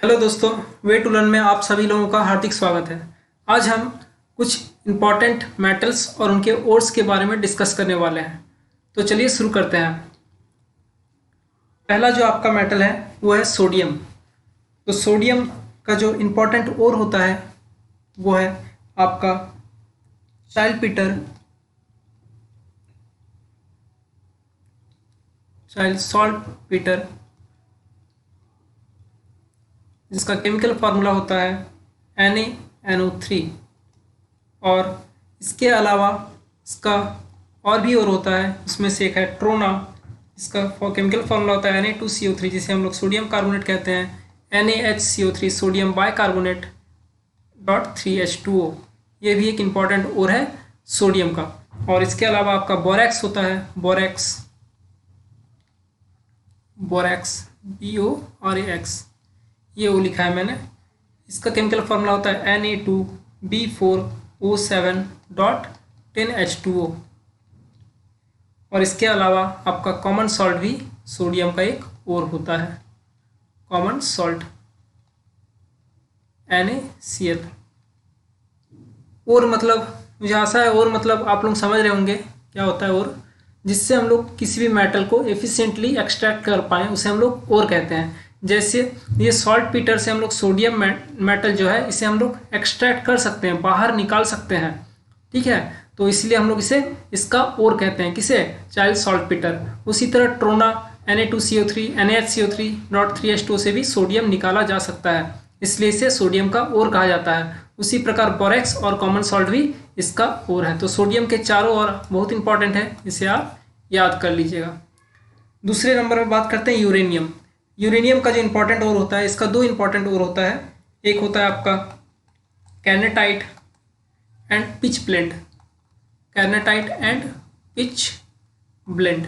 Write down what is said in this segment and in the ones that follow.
Hello दोस्तों, way to learn में आप सभी लोगों का हार्दिक स्वागत है। आज हम कुछ इम्पॉर्टेंट मेटल्स और उनके ओर्स के बारे में डिस्कस करने वाले हैं। तो चलिए शुरू करते हैं। पहला जो आपका मेटल है वो है सोडियम। तो सोडियम का जो इम्पॉर्टेंट ओर होता है वो है आपका चाइल्ड सॉल्ट पीटर, जिसका केमिकल फार्मूला होता है NaNO3। और इसके अलावा इसका और भी और होता है, उसमें से एक है ट्रोना। इसका केमिकल फार्मूला होता है Na2CO3, जिसे हम लोग सोडियम कार्बोनेट कहते हैं। NaHCO3 sodium bicarbonate .3H2O। ये भी एक इम्पॉर्टेंट और है सोडियम का। और इसके अलावा आपका बोरैक्स होता है, बोरैक्स BORAX, ये वो लिखा है मैंने। इसका केमिकल फार्मूला होता है Na2B4O7.10H2O। और इसके अलावा आपका कॉमन सॉल्ट भी सोडियम का एक और होता है, कॉमन सॉल्ट NaCl। और मतलब मुझे आशा है और मतलब आप लोग समझ रहे होंगे क्या होता है और। जिससे हम लोग किसी भी मेटल को एफिशिएंटली एक्सट्रैक्ट कर पाएँ उसे हम लोग और कहते हैं। जैसे ये सॉल्ट पीटर से हम लोग सोडियम मेटल जो है इसे हम लोग एक्सट्रैक्ट कर सकते हैं, बाहर निकाल सकते हैं, ठीक है। तो इसलिए हम लोग इसे इसका और कहते हैं, किसे? Child salt Peter. उसी तरह ट्रोना Na2CO3 NaHCO3.3H2O से भी सोडियम निकाला जा सकता है, इसलिए इसे सोडियम का और कहा जाता है। उसी प्रकार बोरैक्स और कॉमन सॉल्ट भी इसका और है। तो सोडियम के चारों ओर बहुत इंपॉर्टेंट है, इसे आप याद कर लीजिएगा। दूसरे नंबर पर बात करते हैं यूरेनियम। यूरेनियम का जो इंपॉर्टेंट और होता है, इसका दो इंपॉर्टेंट और होता है। एक होता है आपका carnotite and pitchblende, carnotite and pitchblende.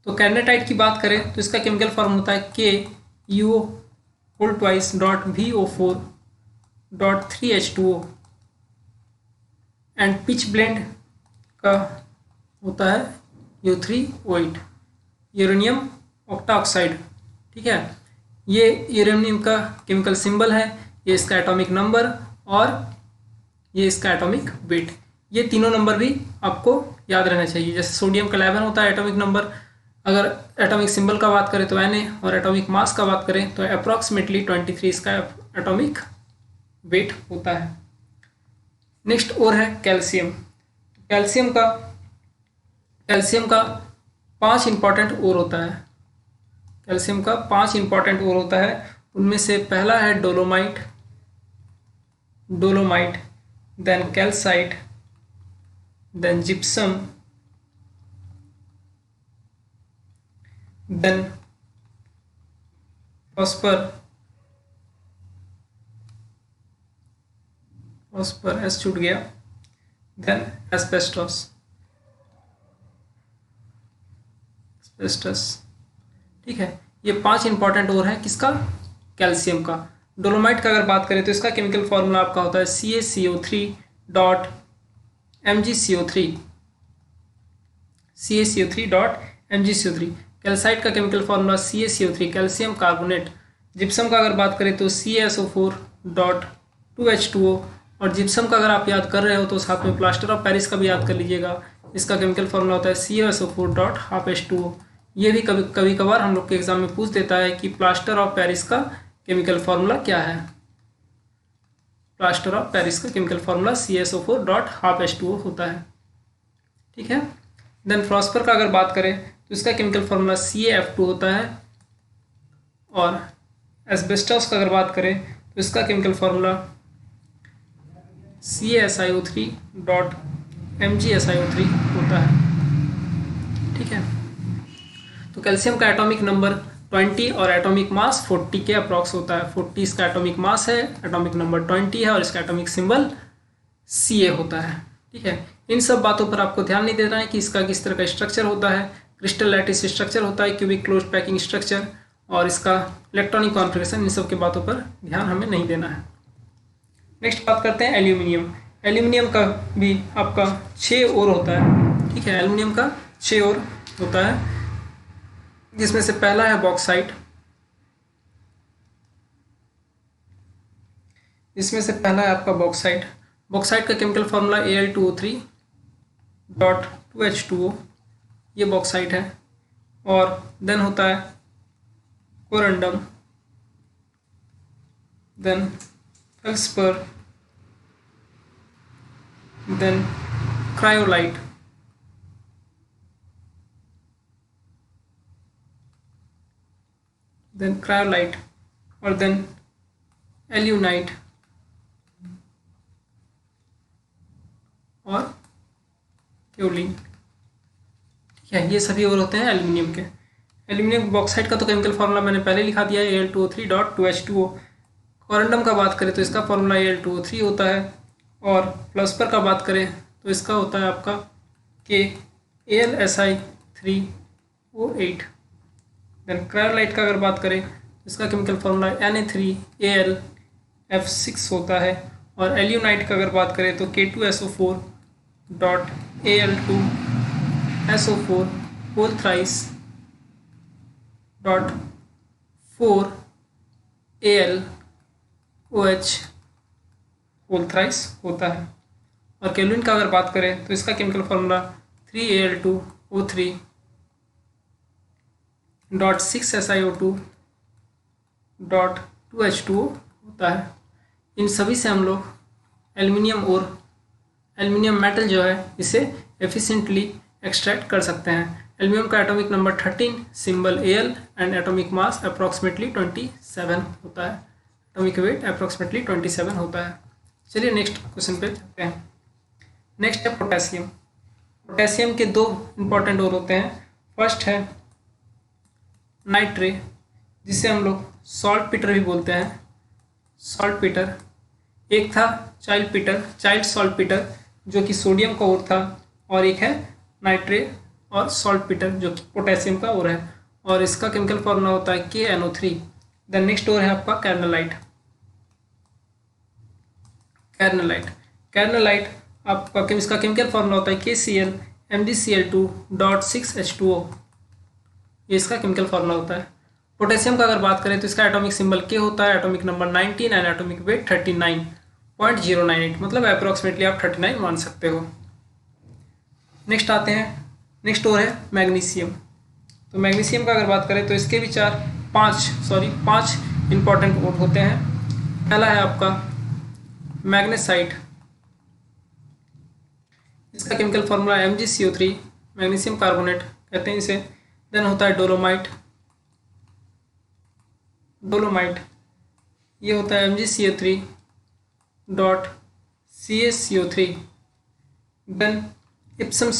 तो कैर्नेटाइट की बात करें तो इसका केमिकल फॉर्म होता है KuO2.VO4.3H2O। एंड पिच ब्लेंड का होता है U3O8, यूरेनियम ऑक्टाऑक्साइड, ठीक है। ये यूरेनियम का केमिकल सिंबल है, ये इसका एटॉमिक नंबर और ये इसका एटॉमिक वेट। ये तीनों नंबर भी आपको याद रहना चाहिए। जैसे सोडियम का 11 होता है एटॉमिक नंबर, अगर एटॉमिक सिंबल का बात करें तो Na, और एटॉमिक मास का बात करें तो अप्रॉक्सीमेटली 23 इसका एटॉमिक वेट होता है। नेक्स्ट और है कैल्शियम। कैल्शियम का 5 इंपॉर्टेंट और होता है। कैल्शियम का 5 इंपॉर्टेंट और होता है। उनमें से पहला है dolomite, then calcite, then gypsum, then phosphorus छूट गया, देन एस्बेस्टोस, ठीक है। ये 5 इंपॉर्टेंट और है किसका? कैल्शियम का। डोलोमाइट का अगर बात करें तो इसका केमिकल फॉर्मूला आपका होता है CaCO3.MgCO3। कैल्साइट का chemical formula CaCO3, calcium carbonate. Gypsum का अगर बात करें तो CaSO4.2H2O। और जिप्सम का अगर आप याद कर रहे हो तो साथ में प्लास्टर ऑफ पेरिस का भी याद कर लीजिएगा। इसका केमिकल फॉर्मूला होता है CaSO4.12H2O। ये भी कभी कभार हम लोग के एग्जाम में पूछ देता है कि प्लास्टर ऑफ पेरिस का केमिकल फॉर्मूला क्या है। प्लास्टर ऑफ पेरिस का केमिकल फॉर्मूला CaSO4.12H2O होता है, ठीक है। देन फॉस्फर का अगर बात करें तो इसका केमिकल फॉर्मूला CaF2 होता है। और एस्बेस्टोस का अगर बात करें तो इसका केमिकल फॉर्मूला CaSiO3.MgSiO3 होता है, ठीक है। तो कैल्शियम का एटॉमिक नंबर 20 और एटॉमिक मास 40 के अप्रॉक्स होता है। 40 इसका एटॉमिक मास है, एटॉमिक नंबर 20 है और इसका एटॉमिक सिंबल Ca होता है, ठीक है। इन सब बातों पर आपको ध्यान नहीं देना है कि इसका किस तरह का स्ट्रक्चर होता है। क्रिस्टल लैटिस स्ट्रक्चर होता है, क्यूबिक क्लोज पैकिंग स्ट्रक्चर, और इसका इलेक्ट्रॉनिक कॉन्फ़िगरेशन, इन सब के बातों पर ध्यान हमें नहीं देना है। नेक्स्ट बात करते हैं एल्यूमिनियम। एल्यूमिनियम का भी आपका 6 और होता है, ठीक है। एल्यूमिनियम का 6 और होता है, जिसमें से पहला है बॉक्साइट, इसमें से पहला है आपका बॉक्साइट। बॉक्साइट का केमिकल फार्मूला Al2O3.2H2O, ये बॉक्साइट है। और देन होता है corundum, then felspar, then cryolite, और देन एल्यूनाइट और क्योलिन। ठीक है, ये सभी और होते हैं एल्यूमिनियम के। एल्यूमिनियम बॉक्साइट का तो केमिकल फार्मूला मैंने पहले लिखा दिया है, Al2O3.2H2O। कोरंडम का बात करें तो इसका फार्मूला Al2O3 होता है। और फ्लस्पर का बात करें तो इसका होता है आपका KAlSi3O8। देन क्रायोलाइट का अगर बात करें तो इसका केमिकल फार्मूला Na3AlF6 होता है। और एल्यूनाइट का अगर बात करें तो K2SO4.Al2SO4 whole thrice .4AlOH whole thrice होता है। और केल्विन का अगर बात करें तो इसका केमिकल फार्मूला 3Al2O3.6SiO2.2H2O होता है। इन सभी से हम लोग एल्युमिनियम मेटल जो है इसे एफिशिएंटली एक्सट्रैक्ट कर सकते हैं। एल्युमिनियम का atomic number 13, symbol Al and atomic mass approximately 27 होता है। एटॉमिक वेट अप्रॉक्सीमेटली 27 होता है। चलिए नेक्स्ट क्वेश्चन पे चलते हैं। नेक्स्ट है पोटेशियम। पोटेशियम के दो इंपॉर्टेंट और होते हैं। फर्स्ट है नाइट्रे, जिसे हम लोग सॉल्ट पीटर भी बोलते हैं। सॉल्ट पीटर एक था चाइल्ड सॉल्ट पीटर जो कि सोडियम का और था, और एक है नाइट्रे और सॉल्ट पीटर जो कि पोटेशियम का और है। और इसका केमिकल फॉर्मूला होता है KNO3। देन नेक्स्ट और है आपका कैर्नलाइट। आपका इसका केमिकल फॉर्मूला होता है KCl MgCl2.6H2O। ये इसका केमिकल फॉर्मूला होता है। पोटेशियम का अगर बात करें तो इसका एटॉमिक सिंबल K होता है, atomic number 19 and atomic weight 39.098, मतलब अप्रॉक्सीमेटली आप 39 मान सकते हो। नेक्स्ट आते हैं, नेक्स्ट और है मैग्नीशियम। तो मैग्नीशियम का अगर बात करें तो इसके भी पांच इंपॉर्टेंट और होते हैं। पहला है आपका मैग्नेसाइट, इसका chemical formula MgCO3, magnesium carbonate कहते हैं इसे। देन होता है डोलोमाइट, ये होता है MgCO3.CaCO3। देन इप्सम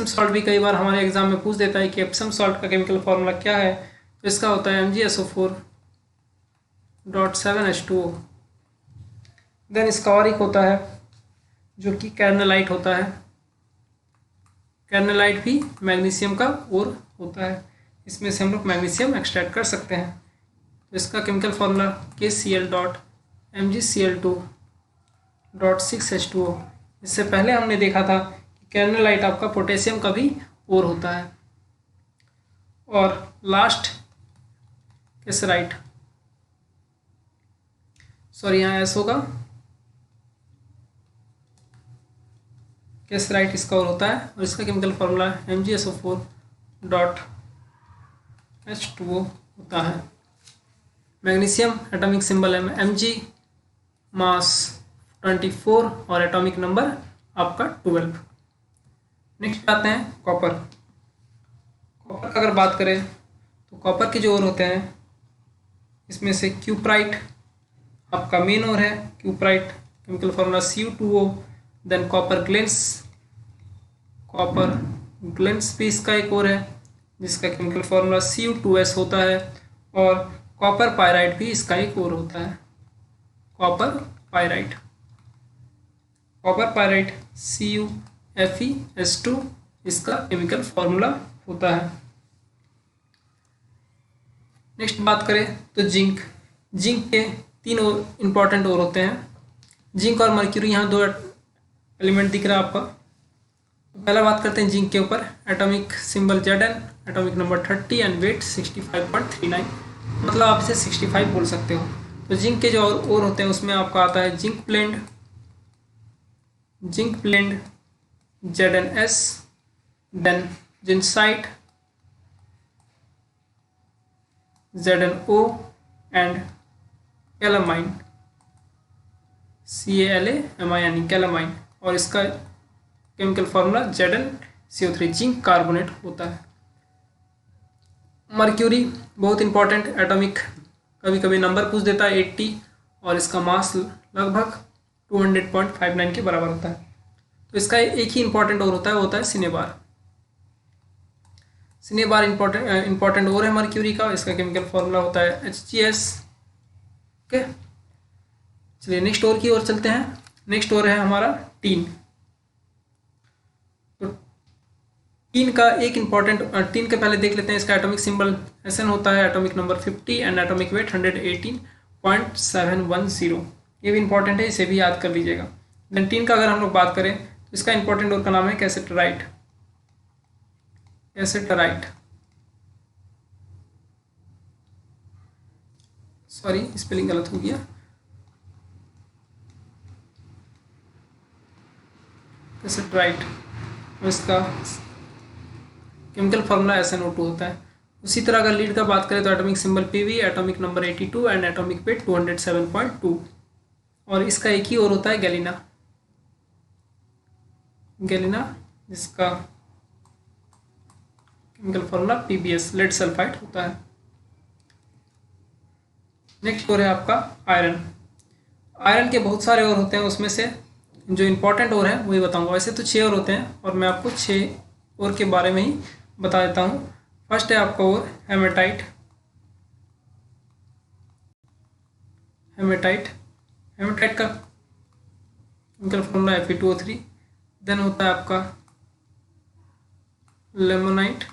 सॉल्ट भी कई बार हमारे एग्जाम में पूछ देता है कि इप्सम सॉल्ट का केमिकल फॉर्मूला क्या है। तो इसका होता है MgSO4.7H2O। देन इसका और एक होता है जो कि कैर्नलाइट होता है। कैर्नलाइट भी मैग्नीशियम का और होता है। इसमें से हम लोग मैग्नीशियम एक्सट्रैक्ट कर सकते हैं। तो इसका केमिकल फॉर्मूला KCl.MgCl2.6H2O। इससे पहले हमने देखा था कि कैर्नलाइट आपका पोटेशियम का भी और होता है। और लास्ट केसराइट, सॉरी यहाँ एस होगा, केसराइट इसका और होता है। और इसका केमिकल फॉर्मूला MgSO4.H2O होता है। मैग्नीशियम एटॉमिक सिंबल है Mg, मास 24 और एटॉमिक नंबर आपका 12। नेक्स्ट आते हैं कॉपर का अगर बात करें तो कॉपर के जो और होते हैं इसमें से क्यूप्राइट आपका मेन और है। Cuprite chemical formula Cu2O। Than copper glens भी इसका एक और है जिसका केमिकल फॉर्मूला Cu2S होता है। और कॉपर पायराइट भी इसका एक और होता है। कॉपर पायराइट CuFeS2 इसका केमिकल फॉर्मूला होता है। नेक्स्ट बात करें तो जिंक के तीन इंपॉर्टेंट और होते हैं। जिंक और मर्क्यूरी, यहाँ दो एलिमेंट दिख रहा है आपका। पहला बात करते हैं जिंक के ऊपर। Atomic symbol Zn, atomic number 30 and weight 65.39, मतलब आप इसे 65 बोल सकते हो। तो जिंक के जो और होते हैं उसमें आपका आता है zinc blende, ZnS, then zincite, ZnO and calamine, CaLaMine, calamine, और इसका chemical formula ZnCO3, zinc carbonate होता है। मर्क्यूरी बहुत इंपॉर्टेंट एटॉमिक, कभी कभी नंबर पूछ देता है 80, और इसका मास लगभग 200.59 के बराबर होता है। तो इसका एक ही इंपॉर्टेंट और होता है, वो होता है सिनेबार। सिनेबार इंपॉर्टेंट और है मर्क्यूरी का, इसका केमिकल फार्मूला होता है HgS। ओके, चलिए नेक्स्ट और की ओर चलते हैं। नेक्स्ट और है हमारा टीन। तो टीन का एक इंपॉर्टेंट, टीन के पहले देख लेते हैं इसका एटॉमिक सिंबल Sn होता है, atomic number 50 and atomic weight 118.710। ये भी इंपॉर्टेंट है, इसे भी याद कर लीजिएगा। देन टीन का अगर हम लोग बात करें तो इसका इंपॉर्टेंट और का नाम है कैसेटराइट, सॉरी स्पेलिंग गलत हो गया, कैसेटराइट, और इसका केमिकल फार्मूला SnO2 होता है। उसी तरह अगर लीड का बात करें तो atomic symbol Pv, atomic number 82 and atomic weight 207.2, और इसका एक ही और होता है गैलिना, जिसका chemical formula PbS, lead sulphide होता है। नेक्स्ट और है आपका आयरन। आयरन के बहुत सारे और होते हैं, उसमें से जो इंपॉर्टेंट और है वही बताऊंगा। वैसे तो 6 और होते हैं, और मैं आपको 6 और के बारे में ही बता देता हूँ। फर्स्ट है आपका और हेमेटाइट का केमिकल फार्मूला Fe2O3। देन होता है आपका लेमोनाइट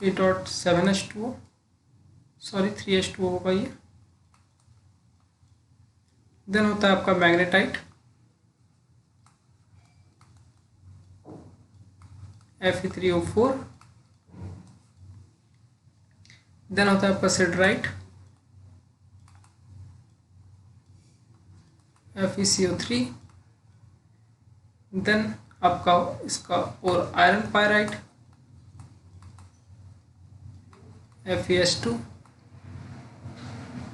3.7H2O, सॉरी 3H2O होगा ये। देन होता है आपका मैग्नेटाइट Fe3O4। देन होता है आपका सिडराइट FeCO3। देन आपका इसका और iron pyrite FeS2,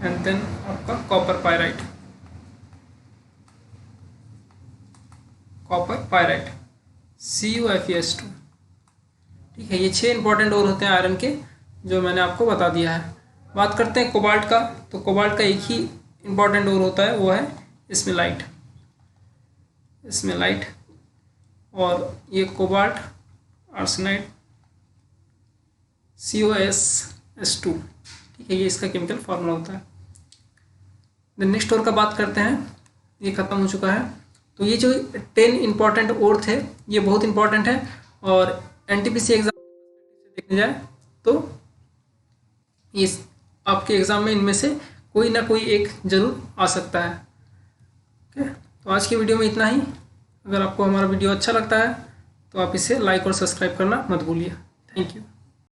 and then आपका कॉपर पायराइट CuFeS2। ठीक है, ये 6 इंपॉर्टेंट और होते हैं आयरन के, जो मैंने आपको बता दिया है। बात करते हैं कोबाल्ट का। तो कोबाल्ट का एक ही इंपॉर्टेंट और होता है, वो है स्मेलाइट, और ये कोबाल्ट आर्सेनाइड COSS2। ठीक है, ये इसका केमिकल फार्मूला होता है। देन नेक्स्ट और का बात करते हैं, ये खत्म हो चुका है। तो ये जो 10 इंपॉर्टेंट और थे, ये बहुत इंपॉर्टेंट है, और NTPC एग्जाम से देखने जाए तो इस आपके एग्जाम में इनमें से कोई ना कोई एक जरूर आ सकता है। ओके, तो आज की वीडियो में इतना ही। अगर आपको हमारा वीडियो अच्छा लगता है तो आप इसे लाइक और सब्सक्राइब करना मत भूलिए। Thank you.